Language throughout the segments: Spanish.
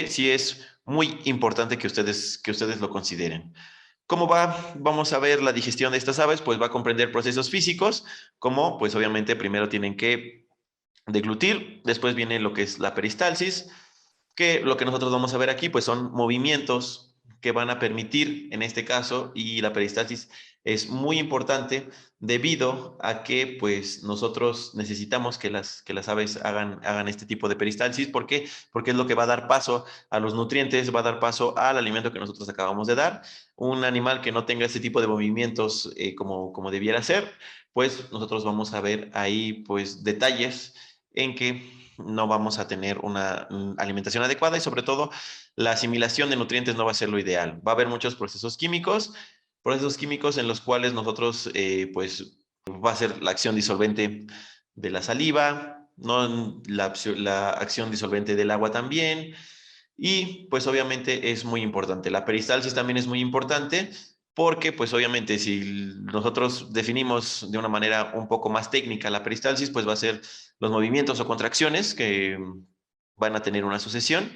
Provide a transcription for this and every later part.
que sí es muy importante que ustedes lo consideren. ¿Cómo va? Vamos a ver la digestión de estas aves, pues va a comprender procesos físicos, como pues obviamente primero tienen que deglutir, después viene lo que es la peristalsis, que lo que nosotros vamos a ver aquí pues son movimientos que van a permitir en este caso, y la peristalsis es muy importante debido a que pues nosotros necesitamos que las aves hagan este tipo de peristalsis. ¿Por qué? Porque es lo que va a dar paso a los nutrientes, va a dar paso al alimento que nosotros acabamos de dar. Un animal que no tenga este tipo de movimientos como debiera ser, pues nosotros vamos a ver ahí pues detalles en que no vamos a tener una alimentación adecuada y sobre todo la asimilación de nutrientes no va a ser lo ideal. Va a haber muchos procesos químicos en los cuales nosotros, pues, va a ser la acción disolvente de la saliva, ¿no? La acción disolvente del agua también. Y pues obviamente es muy importante. La peristalsis también es muy importante porque pues obviamente si nosotros definimos de una manera un poco más técnica la peristalsis, pues va a ser los movimientos o contracciones que van a tener una sucesión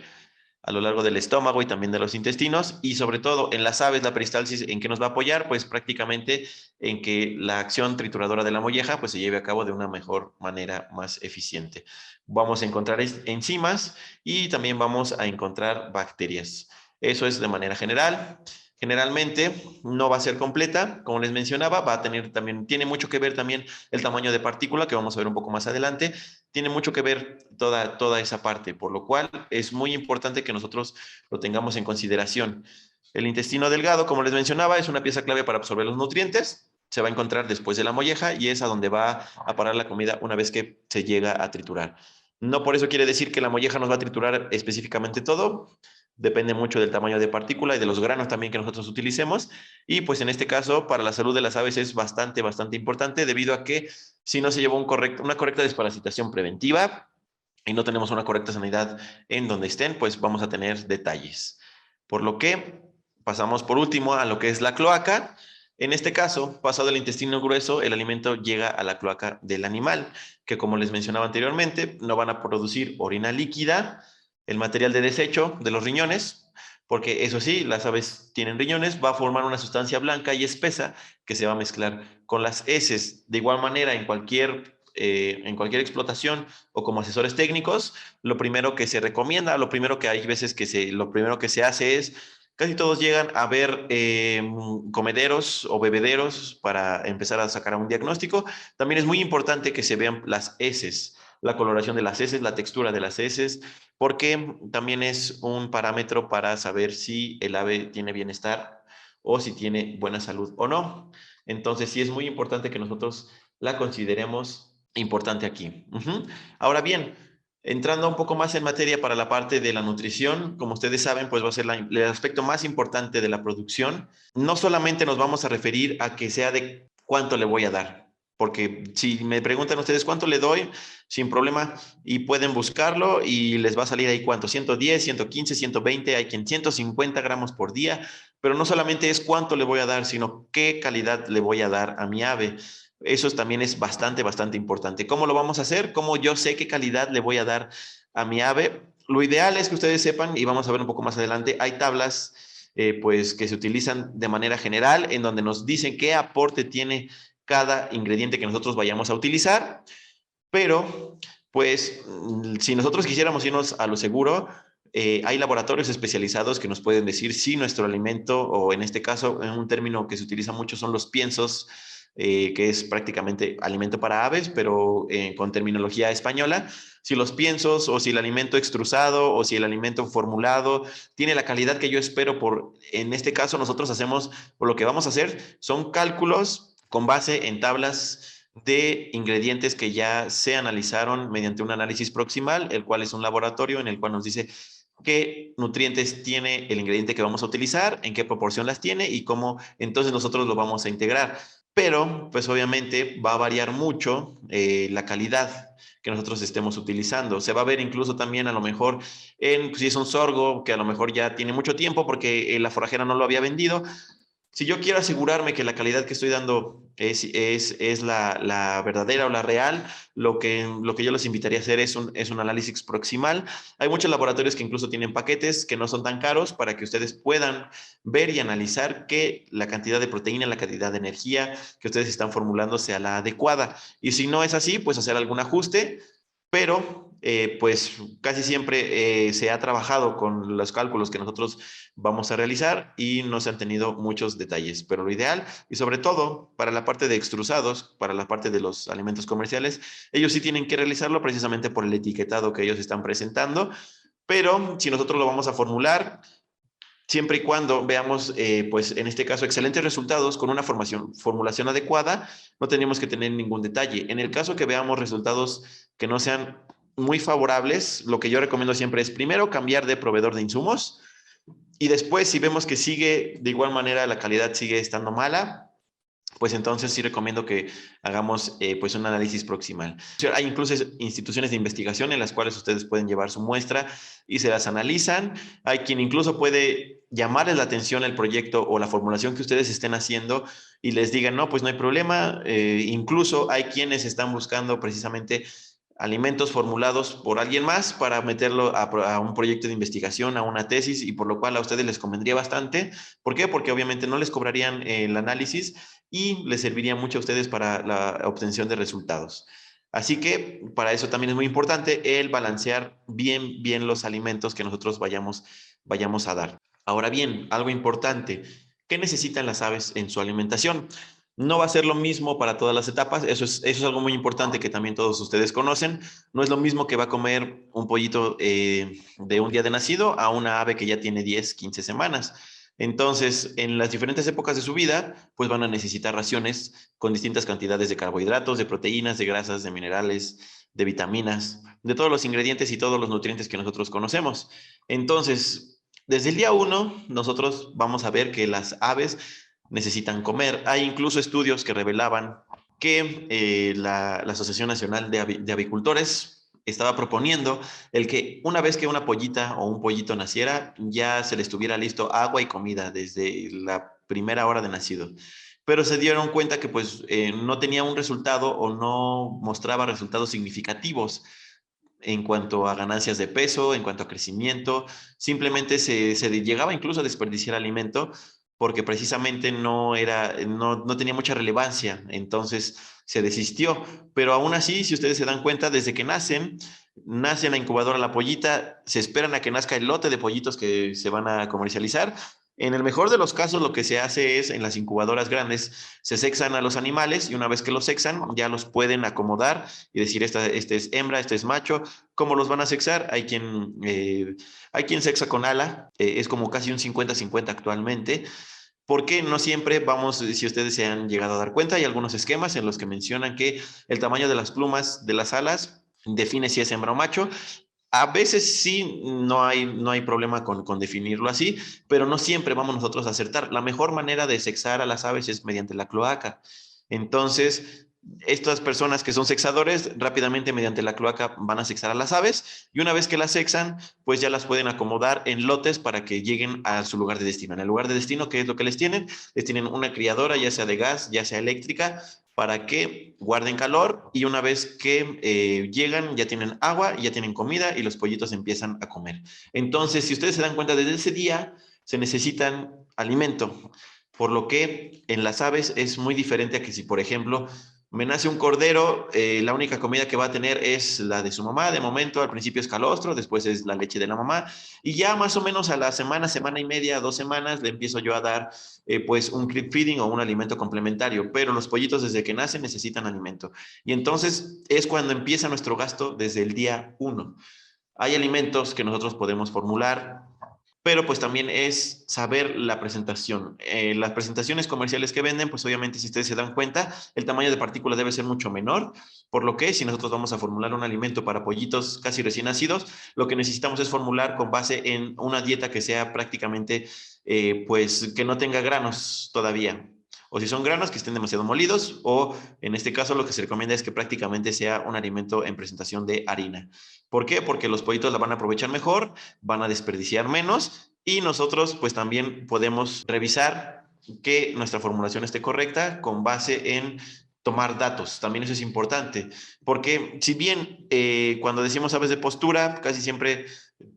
a lo largo del estómago y también de los intestinos, y sobre todo en las aves la peristalsis en qué nos va a apoyar, pues prácticamente en que la acción trituradora de la molleja pues se lleve a cabo de una mejor manera, más eficiente. Vamos a encontrar enzimas y también vamos a encontrar bacterias. Eso es de manera general. Generalmente no va a ser completa, como les mencionaba, va a tener también, tiene mucho que ver también el tamaño de partícula, que vamos a ver un poco más adelante, tiene mucho que ver toda esa parte, por lo cual es muy importante que nosotros lo tengamos en consideración. El intestino delgado, como les mencionaba, es una pieza clave para absorber los nutrientes, se va a encontrar después de la molleja y es a donde va a parar la comida una vez que se llega a triturar. No por eso quiere decir que la molleja nos va a triturar específicamente todo, depende mucho del tamaño de partícula y de los granos también que nosotros utilicemos, y pues en este caso para la salud de las aves es bastante importante debido a que si no se llevó una correcta desparasitación preventiva y no tenemos una correcta sanidad en donde estén, pues vamos a tener detalles. Por lo que pasamos por último a lo que es la cloaca. En este caso, pasado el intestino grueso, el alimento llega a la cloaca del animal, que como les mencionaba anteriormente, no van a producir orina líquida, el material de desecho de los riñones, porque eso sí, las aves tienen riñones, va a formar una sustancia blanca y espesa que se va a mezclar con las heces. De igual manera, en cualquier explotación o como asesores técnicos, lo primero que se recomienda, lo primero que hay veces lo primero que se hace es, casi todos llegan a ver comederos o bebederos para empezar a sacar un diagnóstico. También es muy importante que se vean las heces, la coloración de las heces, la textura de las heces, porque también es un parámetro para saber si el ave tiene bienestar o si tiene buena salud o no. Entonces, sí es muy importante que nosotros la consideremos importante aquí. Ahora bien, entrando un poco más en materia para la parte de la nutrición, como ustedes saben, pues va a ser el aspecto más importante de la producción. No solamente nos vamos a referir a que sea de cuánto le voy a dar, porque si me preguntan ustedes cuánto le doy, sin problema, y pueden buscarlo y les va a salir ahí cuánto, 110, 115, 120, hay quien 150 gramos por día, pero no solamente es cuánto le voy a dar, sino qué calidad le voy a dar a mi ave. Eso también es bastante importante. ¿Cómo lo vamos a hacer? ¿Cómo yo sé qué calidad le voy a dar a mi ave? Lo ideal es que ustedes sepan, y vamos a ver un poco más adelante, hay tablas pues que se utilizan de manera general en donde nos dicen qué aporte tiene cada ingrediente que nosotros vayamos a utilizar, pero pues si nosotros quisiéramos irnos a lo seguro, hay laboratorios especializados que nos pueden decir si nuestro alimento, o en este caso, en un término que se utiliza mucho son los piensos, que es prácticamente alimento para aves, pero con terminología española, si los piensos o si el alimento extrusado o si el alimento formulado tiene la calidad que yo espero en este caso nosotros hacemos, o lo que vamos a hacer son cálculos con base en tablas de ingredientes que ya se analizaron mediante un análisis proximal, el cual es un laboratorio en el cual nos dice qué nutrientes tiene el ingrediente que vamos a utilizar, en qué proporción las tiene y cómo entonces nosotros lo vamos a integrar. Pero, pues obviamente va a variar mucho la calidad que nosotros estemos utilizando. Se va a ver incluso también a lo mejor si es un sorgo que a lo mejor ya tiene mucho tiempo porque la forrajera no lo había vendido, Si yo quiero asegurarme que la calidad que estoy dando es la verdadera o la real, lo que yo les invitaría a hacer es un análisis proximal. Hay muchos laboratorios que incluso tienen paquetes que no son tan caros para que ustedes puedan ver y analizar que la cantidad de proteína, la cantidad de energía que ustedes están formulando sea la adecuada. Y si no es así, pues hacer algún ajuste, pero pues casi siempre se ha trabajado con los cálculos que nosotros vamos a realizar y no se han tenido muchos detalles. Pero lo ideal, y sobre todo para la parte de extrusados, para la parte de los alimentos comerciales, ellos sí tienen que realizarlo precisamente por el etiquetado que ellos están presentando. Pero si nosotros lo vamos a formular, siempre y cuando veamos, pues en este caso, excelentes resultados con una formulación adecuada, no tenemos que tener ningún detalle. En el caso que veamos resultados que no sean muy favorables, lo que yo recomiendo siempre es primero cambiar de proveedor de insumos y después si vemos que sigue de igual manera la calidad sigue estando mala, pues entonces sí recomiendo que hagamos pues un análisis proximal. Hay incluso instituciones de investigación en las cuales ustedes pueden llevar su muestra y se las analizan. Hay quien incluso puede llamarles la atención el proyecto o la formulación que ustedes estén haciendo y les digan, no, pues no hay problema. Incluso hay quienes están buscando precisamente alimentos formulados por alguien más para meterlo a un proyecto de investigación, a una tesis, y por lo cual a ustedes les convendría bastante. ¿Por qué? Porque obviamente no les cobrarían el análisis y les serviría mucho a ustedes para la obtención de resultados. Así que para eso también es muy importante el balancear bien los alimentos que nosotros vayamos a dar. Ahora bien, algo importante, ¿qué necesitan las aves en su alimentación? No va a ser lo mismo para todas las etapas, eso es algo muy importante que también todos ustedes conocen. No es lo mismo que va a comer un pollito de un día de nacido a una ave que ya tiene 10, 15 semanas. Entonces, en las diferentes épocas de su vida, pues van a necesitar raciones con distintas cantidades de carbohidratos, de proteínas, de grasas, de minerales, de vitaminas, de todos los ingredientes y todos los nutrientes que nosotros conocemos. Entonces, desde el día uno, nosotros vamos a ver que las aves necesitan comer. Hay incluso estudios que revelaban que la Asociación Nacional de Avicultores estaba proponiendo el que una vez que una pollita o un pollito naciera, ya se le estuviera listo agua y comida desde la primera hora de nacido. Pero se dieron cuenta que pues no tenía un resultado o no mostraba resultados significativos en cuanto a ganancias de peso, en cuanto a crecimiento, simplemente se llegaba incluso a desperdiciar alimento porque precisamente no tenía mucha relevancia, entonces se desistió. Pero aún así, si ustedes se dan cuenta, desde que nace en la incubadora la pollita, se esperan a que nazca el lote de pollitos que se van a comercializar. En el mejor de los casos, lo que se hace es, en las incubadoras grandes, se sexan a los animales y una vez que los sexan, ya los pueden acomodar y decir, este es hembra, este es macho. ¿Cómo los van a sexar? Hay quien sexa con ala, es como casi un 50-50 actualmente, porque no siempre vamos, si ustedes se han llegado a dar cuenta, hay algunos esquemas en los que mencionan que el tamaño de las plumas de las alas define si es hembra o macho. A veces sí, no hay problema con definirlo así, pero no siempre vamos nosotros a acertar. La mejor manera de sexar a las aves es mediante la cloaca. Entonces, estas personas que son sexadores, rápidamente mediante la cloaca van a sexar a las aves y una vez que las sexan, pues ya las pueden acomodar en lotes para que lleguen a su lugar de destino. En el lugar de destino, ¿qué es lo que les tienen? Les tienen una criadora, ya sea de gas, ya sea eléctrica, para que guarden calor y una vez que llegan ya tienen agua, ya tienen comida y los pollitos empiezan a comer. Entonces, si ustedes se dan cuenta, desde ese día se necesitan alimento, por lo que en las aves es muy diferente a que si, por ejemplo, me nace un cordero, la única comida que va a tener es la de su mamá. De momento, al principio es calostro, después es la leche de la mamá. Y ya más o menos a la semana y media, 2 semanas, le empiezo yo a dar pues un creep feeding o un alimento complementario. Pero los pollitos desde que nacen necesitan alimento. Y entonces es cuando empieza nuestro gasto desde el día uno. Hay alimentos que nosotros podemos formular, pero pues también es saber la presentación. Las presentaciones comerciales que venden, pues obviamente si ustedes se dan cuenta, el tamaño de partícula debe ser mucho menor, por lo que si nosotros vamos a formular un alimento para pollitos casi recién nacidos, lo que necesitamos es formular con base en una dieta que sea prácticamente, pues que no tenga granos todavía. O si son granos, que estén demasiado molidos, o en este caso lo que se recomienda es que prácticamente sea un alimento en presentación de harina. ¿Por qué? Porque los pollitos la van a aprovechar mejor, van a desperdiciar menos y nosotros pues también podemos revisar que nuestra formulación esté correcta con base en tomar datos. También eso es importante, porque si bien cuando decimos aves de postura, casi siempre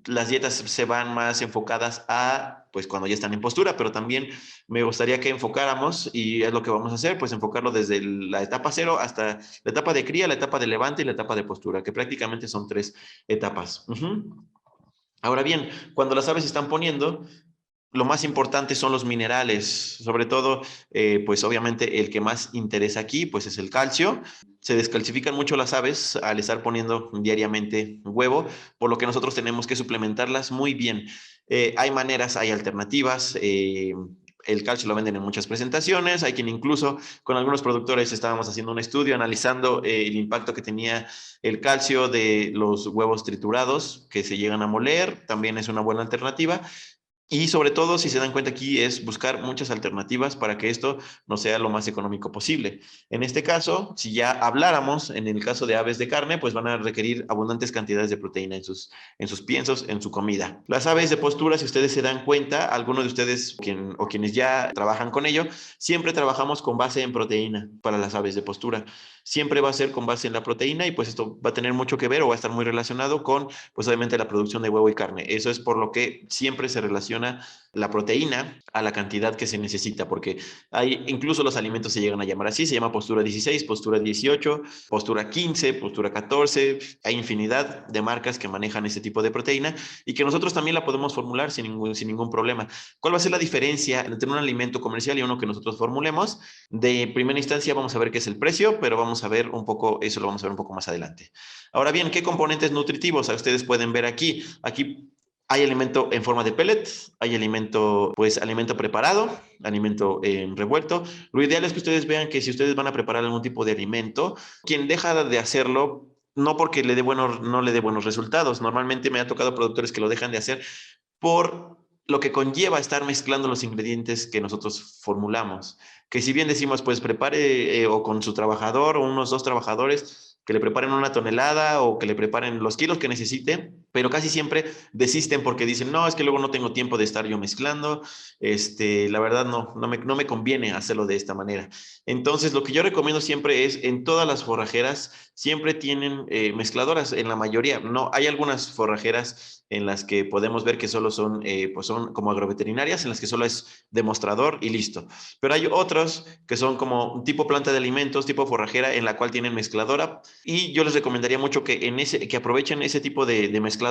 las dietas se van más enfocadas a, pues cuando ya están en postura, pero también me gustaría que enfocáramos, y es lo que vamos a hacer, pues enfocarlo desde la etapa cero hasta la etapa de cría, la etapa de levante y la etapa de postura, que prácticamente son 3 etapas. Ahora bien, cuando las aves se están poniendo, lo más importante son los minerales, sobre todo, pues obviamente el que más interesa aquí, pues es el calcio. Se descalcifican mucho las aves al estar poniendo diariamente huevo, por lo que nosotros tenemos que suplementarlas muy bien. Hay maneras, hay alternativas. El calcio lo venden en muchas presentaciones. Hay quien incluso con algunos productores estábamos haciendo un estudio analizando el impacto que tenía el calcio de los huevos triturados que se llegan a moler. También es una buena alternativa. Y sobre todo, si se dan cuenta aquí, es buscar muchas alternativas para que esto no sea lo más económico posible. En este caso, si ya habláramos, en el caso de aves de carne, pues van a requerir abundantes cantidades de proteína en sus piensos, en su comida. Las aves de postura, si ustedes se dan cuenta, algunos de ustedes o quienes ya trabajan con ello, siempre trabajamos con base en proteína para las aves de postura. Siempre va a ser con base en la proteína y pues esto va a tener mucho que ver o va a estar muy relacionado con, pues obviamente, la producción de huevo y carne. Eso es por lo que siempre se relaciona la proteína a la cantidad que se necesita, porque hay, incluso los alimentos se llegan a llamar así, se llama postura 16, postura 18, postura 15, postura 14, hay infinidad de marcas que manejan este tipo de proteína y que nosotros también la podemos formular sin ningún problema. ¿Cuál va a ser la diferencia entre un alimento comercial y uno que nosotros formulemos? De primera instancia vamos a ver qué es el precio, pero vamos a ver un poco, eso lo vamos a ver un poco más adelante. Ahora bien, ¿qué componentes nutritivos ustedes pueden ver aquí? Aquí hay alimento en forma de pellets, hay alimento, pues alimento preparado, alimento revuelto. Lo ideal es que ustedes vean que si ustedes van a preparar algún tipo de alimento, quien deja de hacerlo, no porque no le dé buenos resultados. Normalmente me ha tocado productores que lo dejan de hacer por lo que conlleva estar mezclando los ingredientes que nosotros formulamos. Que si bien decimos, pues prepare o con su trabajador o unos 2 trabajadores, que le preparen 1 tonelada o que le preparen los kilos que necesite, pero casi siempre desisten porque dicen, no, es que luego no tengo tiempo de estar yo mezclando, la verdad no me conviene hacerlo de esta manera. Entonces, lo que yo recomiendo siempre es, en todas las forrajeras, siempre tienen mezcladoras, en la mayoría, no, hay algunas forrajeras en las que podemos ver que solo son, pues son como agroveterinarias, en las que solo es demostrador y listo. Pero hay otros que son como un tipo planta de alimentos, tipo forrajera, en la cual tienen mezcladora. Y yo les recomendaría mucho que aprovechen ese tipo de mezcladoras,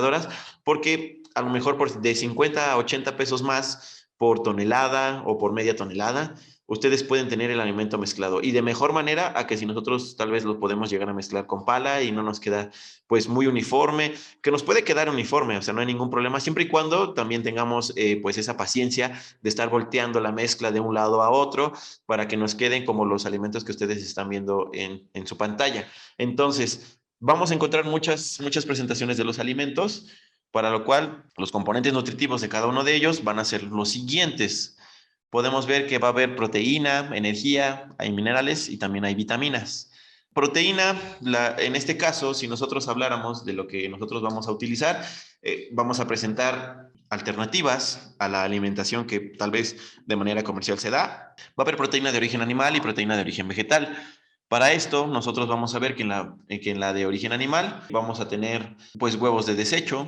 porque a lo mejor de 50 a 80 pesos más por tonelada o por media tonelada, ustedes pueden tener el alimento mezclado y de mejor manera a que si nosotros tal vez lo podemos llegar a mezclar con pala y no nos queda pues muy uniforme, que nos puede quedar uniforme, o sea, no hay ningún problema, siempre y cuando también tengamos pues esa paciencia de estar volteando la mezcla de un lado a otro para que nos queden como los alimentos que ustedes están viendo en su pantalla. Entonces, vamos a encontrar muchas presentaciones de los alimentos, para lo cual los componentes nutritivos de cada uno de ellos van a ser los siguientes. Podemos ver que va a haber proteína, energía, hay minerales y también hay vitaminas. Proteína, en este caso, si nosotros habláramos de lo que nosotros vamos a utilizar, vamos a presentar alternativas a la alimentación que tal vez de manera comercial se da. Va a haber proteína de origen animal y proteína de origen vegetal. Para esto, nosotros vamos a ver que en la de origen animal vamos a tener pues huevos de desecho.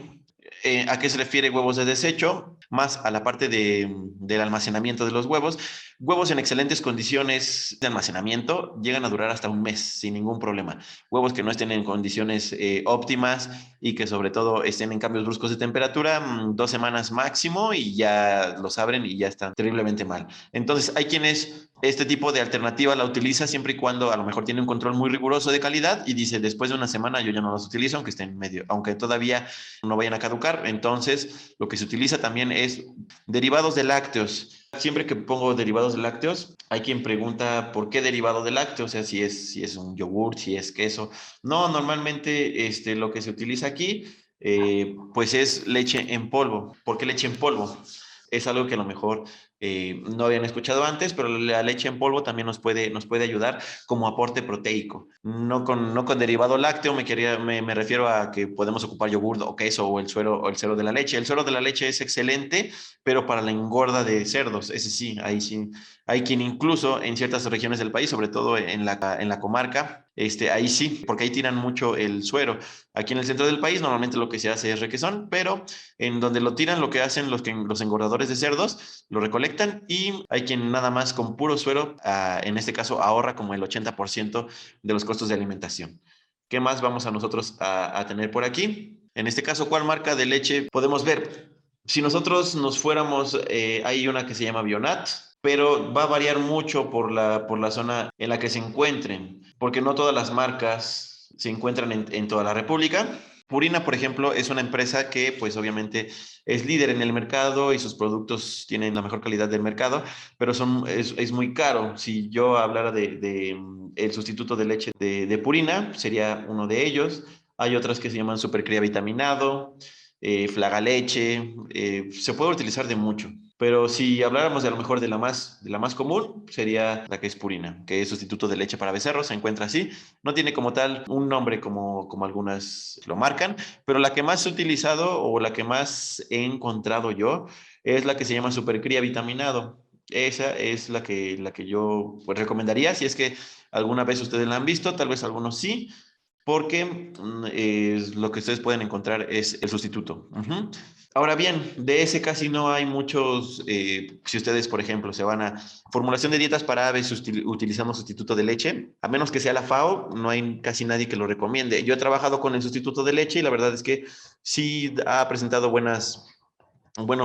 ¿A qué se refiere huevos de desecho? Más a la parte del almacenamiento de los huevos. Huevos en excelentes condiciones de almacenamiento llegan a durar hasta un mes sin ningún problema. Huevos que no estén en condiciones óptimas y que sobre todo estén en cambios bruscos de temperatura, 2 semanas máximo y ya los abren y ya están terriblemente mal. Entonces, hay quienes este tipo de alternativa la utiliza siempre y cuando a lo mejor tiene un control muy riguroso de calidad y dice, después de una semana yo ya no los utilizo, aunque estén medio, aunque todavía no vayan a caducar. Entonces, lo que se utiliza también es derivados de lácteos. Siempre que pongo derivados de lácteos, hay quien pregunta por qué derivado de lácteos, o sea, si es un yogur, si es queso. No, normalmente lo que se utiliza aquí, pues es leche en polvo. ¿Por qué leche en polvo? es algo que a lo mejor no habían escuchado antes, pero la leche en polvo también nos puede ayudar como aporte proteico. No con derivado lácteo, me refiero a que podemos ocupar yogur o queso o el suero de la leche. El suero de la leche es excelente, pero para la engorda de cerdos, ese sí, ahí sí. Hay quien incluso en ciertas regiones del país, sobre todo en la comarca, ahí sí, porque ahí tiran mucho el suero. Aquí en el centro del país normalmente lo que se hace es requesón, pero en donde lo tiran, lo que hacen los engordadores de cerdos, lo recolectan y hay quien nada más con puro suero, en este caso, ahorra como el 80% de los costos de alimentación. ¿Qué más vamos a nosotros a tener por aquí? En este caso, ¿cuál marca de leche podemos ver? Si nosotros nos fuéramos, hay una que se llama Bionat, pero va a variar mucho por la zona en la que se encuentren, porque no todas las marcas se encuentran en toda la República. Purina, por ejemplo, es una empresa que pues obviamente es líder en el mercado y sus productos tienen la mejor calidad del mercado, pero es muy caro. Si yo hablara el sustituto de leche de Purina, sería uno de ellos. Hay otras que se llaman Supercría Vitaminado, Flagaleche, se puede utilizar de mucho. Pero si habláramos de a lo mejor de la más común, sería la que es Purina, que es sustituto de leche para becerros, se encuentra así. No tiene como tal un nombre como algunas lo marcan, pero la que más he utilizado o la que más he encontrado yo es la que se llama Supercría Vitaminado. Esa es la que yo pues, recomendaría si es que alguna vez ustedes la han visto, tal vez algunos sí, porque lo que ustedes pueden encontrar es el sustituto. Ujú. Ahora bien, de ese casi no hay muchos, si ustedes, por ejemplo, se van a formulación de dietas para aves utilizando sustituto de leche, a menos que sea la FAO, no hay casi nadie que lo recomiende. Yo he trabajado con el sustituto de leche y la verdad es que sí ha presentado buenos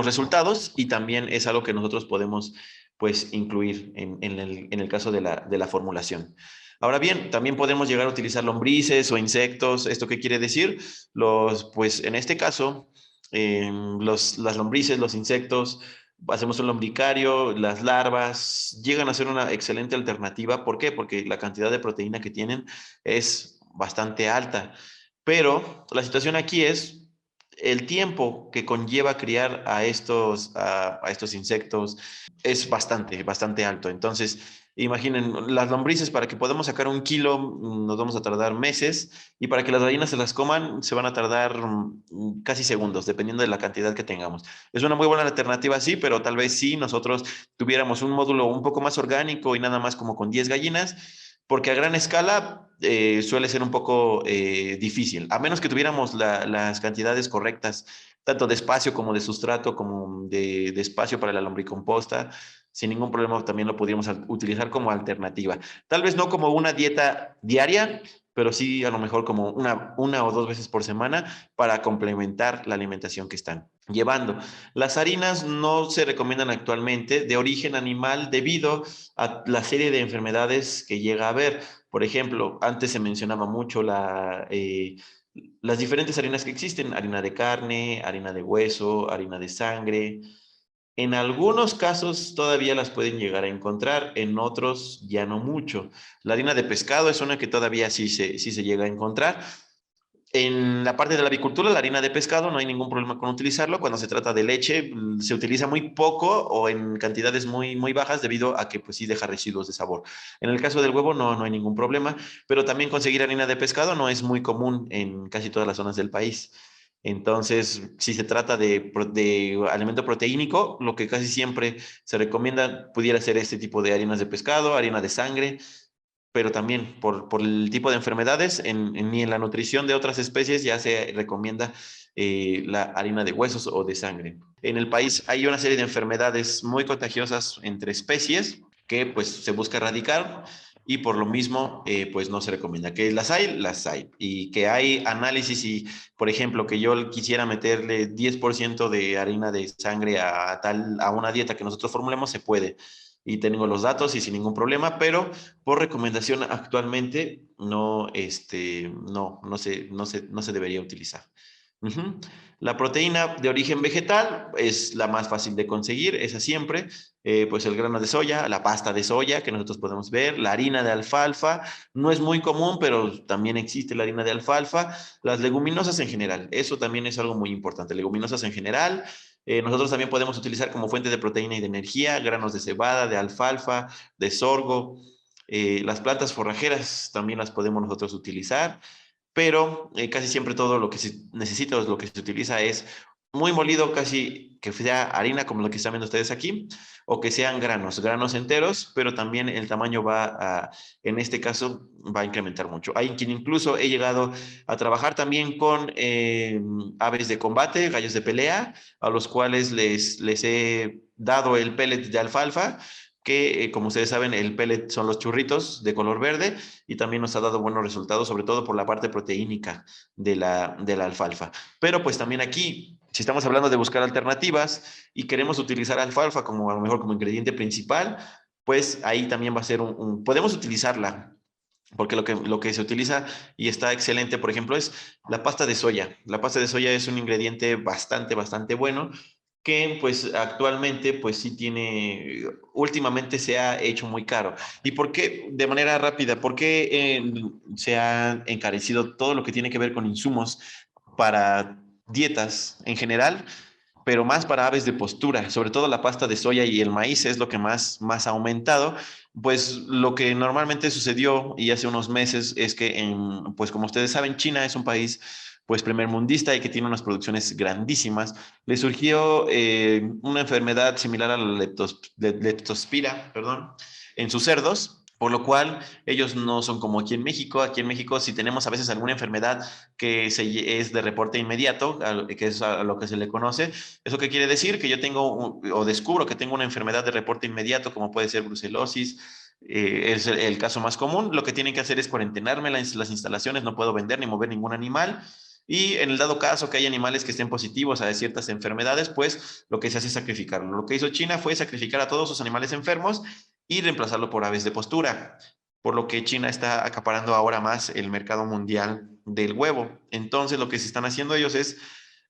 resultados y también es algo que nosotros podemos pues incluir en el caso de la formulación. Ahora bien, también podemos llegar a utilizar lombrices o insectos. ¿Esto qué quiere decir? Pues en este caso, las lombrices, los insectos, hacemos un lombricario, las larvas llegan a ser una excelente alternativa. ¿Por qué? Porque la cantidad de proteína que tienen es bastante alta. Pero la situación aquí es el tiempo que conlleva criar a estos insectos es bastante alto. Entonces, imaginen, las lombrices, para que podamos sacar 1 kilo, nos vamos a tardar meses, y para que las gallinas se las coman, se van a tardar casi segundos, dependiendo de la cantidad que tengamos. Es una muy buena alternativa, sí, pero tal vez sí nosotros tuviéramos un módulo un poco más orgánico y nada más como con 10 gallinas, porque a gran escala suele ser un poco difícil, a menos que tuviéramos las cantidades correctas, tanto de espacio como de sustrato, como de espacio para la lombricomposta. Sin ningún problema también lo podríamos utilizar como alternativa. Tal vez no como una dieta diaria, pero sí a lo mejor como una o dos veces por semana para complementar la alimentación que están llevando. Las harinas no se recomiendan actualmente de origen animal debido a la serie de enfermedades que llega a haber. Por ejemplo, antes se mencionaba mucho las diferentes harinas que existen: harina de carne, harina de hueso, harina de sangre. En algunos casos todavía las pueden llegar a encontrar, en otros ya no mucho. La harina de pescado es una que todavía sí se llega a encontrar. En la parte de la avicultura, la harina de pescado, no hay ningún problema con utilizarlo. Cuando se trata de leche, se utiliza muy poco o en cantidades muy bajas debido a que pues sí deja residuos de sabor. En el caso del huevo no hay ningún problema, pero también conseguir harina de pescado no es muy común en casi todas las zonas del país. Entonces, si se trata de alimento proteínico, lo que casi siempre se recomienda pudiera ser este tipo de harinas de pescado, harina de sangre, pero también por el tipo de enfermedades, ni en la nutrición de otras especies ya se recomienda la harina de huesos o de sangre. En el país hay una serie de enfermedades muy contagiosas entre especies que pues se busca erradicar y por lo mismo pues no se recomienda. Que las hay. Y que hay análisis y, por ejemplo, que yo quisiera meterle 10% de harina de sangre a una dieta que nosotros formulemos, se puede. Y tengo los datos y sin ningún problema, pero por recomendación actualmente no se debería utilizar. Ujú. La proteína de origen vegetal es la más fácil de conseguir, esa siempre. Pues el grano de soya, la pasta de soya que nosotros podemos ver, la harina de alfalfa, no es muy común, pero también existe la harina de alfalfa, las leguminosas en general, eso también es algo muy importante, leguminosas en general. Nosotros también podemos utilizar como fuente de proteína y de energía granos de cebada, de alfalfa, de sorgo. Las plantas forrajeras también las podemos nosotros utilizar, pero casi siempre todo lo que se necesita o lo que se utiliza es muy molido, casi que sea harina como lo que están viendo ustedes aquí, o que sean granos, granos enteros, pero también el tamaño en este caso, va a incrementar mucho. Hay quien incluso he llegado a trabajar también con aves de combate, gallos de pelea, a los cuales les he dado el pellet de alfalfa, que como ustedes saben, el pellet son los churritos de color verde, y también nos ha dado buenos resultados, sobre todo por la parte proteínica de la alfalfa. Pero pues también aquí, si estamos hablando de buscar alternativas y queremos utilizar alfalfa como a lo mejor como ingrediente principal, pues ahí también va a ser podemos utilizarla, porque lo que se utiliza y está excelente, por ejemplo, es la pasta de soya. La pasta de soya es un ingrediente bastante, bastante bueno, que pues actualmente pues sí tiene, últimamente se ha hecho muy caro. ¿Y por qué? De manera rápida, ¿por qué se ha encarecido todo lo que tiene que ver con insumos para dietas en general, pero más para aves de postura? Sobre todo la pasta de soya y el maíz es lo que más ha aumentado. Pues lo que normalmente sucedió y hace unos meses es que, pues como ustedes saben, China es un país pues primermundista y que tiene unas producciones grandísimas. Le surgió una enfermedad similar a la leptospira, perdón, en sus cerdos, por lo cual ellos no son como aquí en México. Aquí en México, si tenemos a veces alguna enfermedad que es de reporte inmediato, que es a lo que se le conoce, ¿eso qué quiere decir? Que yo tengo o descubro que tengo una enfermedad de reporte inmediato, como puede ser brucelosis. Es el caso más común. Lo que tienen que hacer es cuarentenarme las instalaciones, no puedo vender ni mover ningún animal. Y en el dado caso que hay animales que estén positivos a ciertas enfermedades, pues lo que se hace es sacrificarlo. Lo que hizo China fue sacrificar a todos sus animales enfermos y reemplazarlo por aves de postura, por lo que China está acaparando ahora más el mercado mundial del huevo. Entonces, lo que se están haciendo ellos es,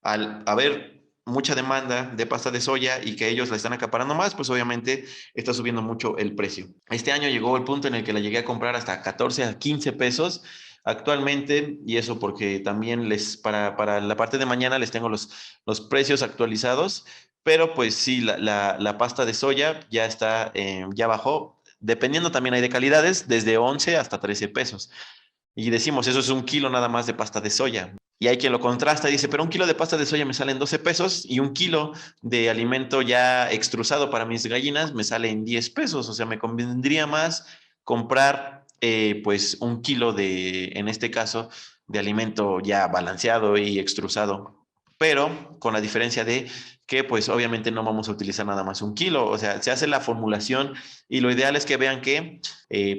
al haber mucha demanda de pasta de soya y que ellos la están acaparando más, pues obviamente está subiendo mucho el precio. Este año llegó el punto en el que la llegué a comprar hasta 14 a 15 pesos actualmente, y eso porque también para la parte de mañana les tengo los precios actualizados, pero pues sí, la pasta de soya ya bajó, dependiendo también hay de calidades, desde 11 hasta 13 pesos. Y decimos, eso es un kilo nada más de pasta de soya. Y hay quien lo contrasta y dice, pero un kilo de pasta de soya me sale en 12 pesos y un kilo de alimento ya extrusado para mis gallinas me sale en 10 pesos. O sea, me convendría más comprar pues un kilo en este caso, de alimento ya balanceado y extrusado, pero con la diferencia de que pues obviamente no vamos a utilizar nada más un kilo. O sea, se hace la formulación y lo ideal es que vean que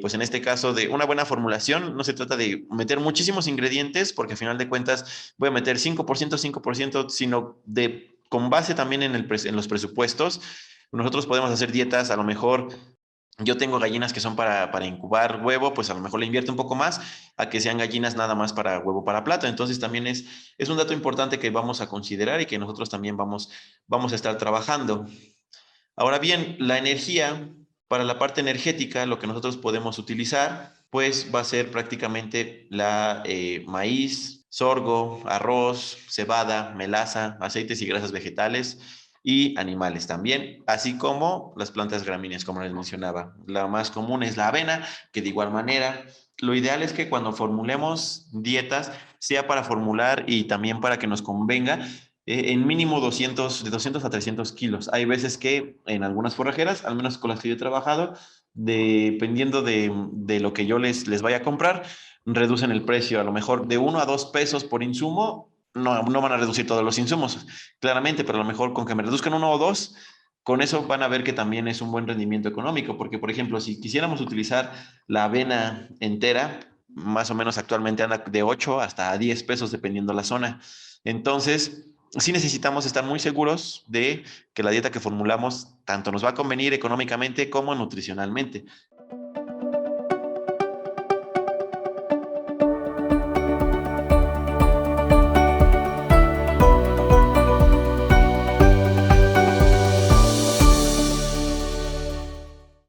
pues en este caso de una buena formulación, no se trata de meter muchísimos ingredientes, porque al final de cuentas voy a meter 5%, sino con base también en los presupuestos. Nosotros podemos hacer dietas, a lo mejor yo tengo gallinas que son para incubar huevo, pues a lo mejor le invierto un poco más a que sean gallinas nada más para huevo para plato. Entonces también es un dato importante que vamos a considerar y que nosotros también vamos a estar trabajando. Ahora bien, la energía, para la parte energética, lo que nosotros podemos utilizar, pues va a ser prácticamente la maíz, sorgo, arroz, cebada, melaza, aceites y grasas vegetales y animales también, así como las plantas gramíneas, como les mencionaba. La más común es la avena, que de igual manera, lo ideal es que cuando formulemos dietas, sea para formular y también para que nos convenga en mínimo 200, de 200 a 300 kilos. Hay veces que en algunas forrajeras, al menos con las que yo he trabajado, dependiendo de lo que yo les vaya a comprar, reducen el precio. A lo mejor de 1 a 2 pesos por insumo, no van a reducir todos los insumos, claramente, pero a lo mejor con que me reduzcan 1 o 2, con eso van a ver que también es un buen rendimiento económico, porque por ejemplo, si quisiéramos utilizar la avena entera, más o menos actualmente anda de 8 hasta 10 pesos dependiendo la zona. Entonces, sí necesitamos estar muy seguros de que la dieta que formulamos tanto nos va a convenir económicamente como nutricionalmente.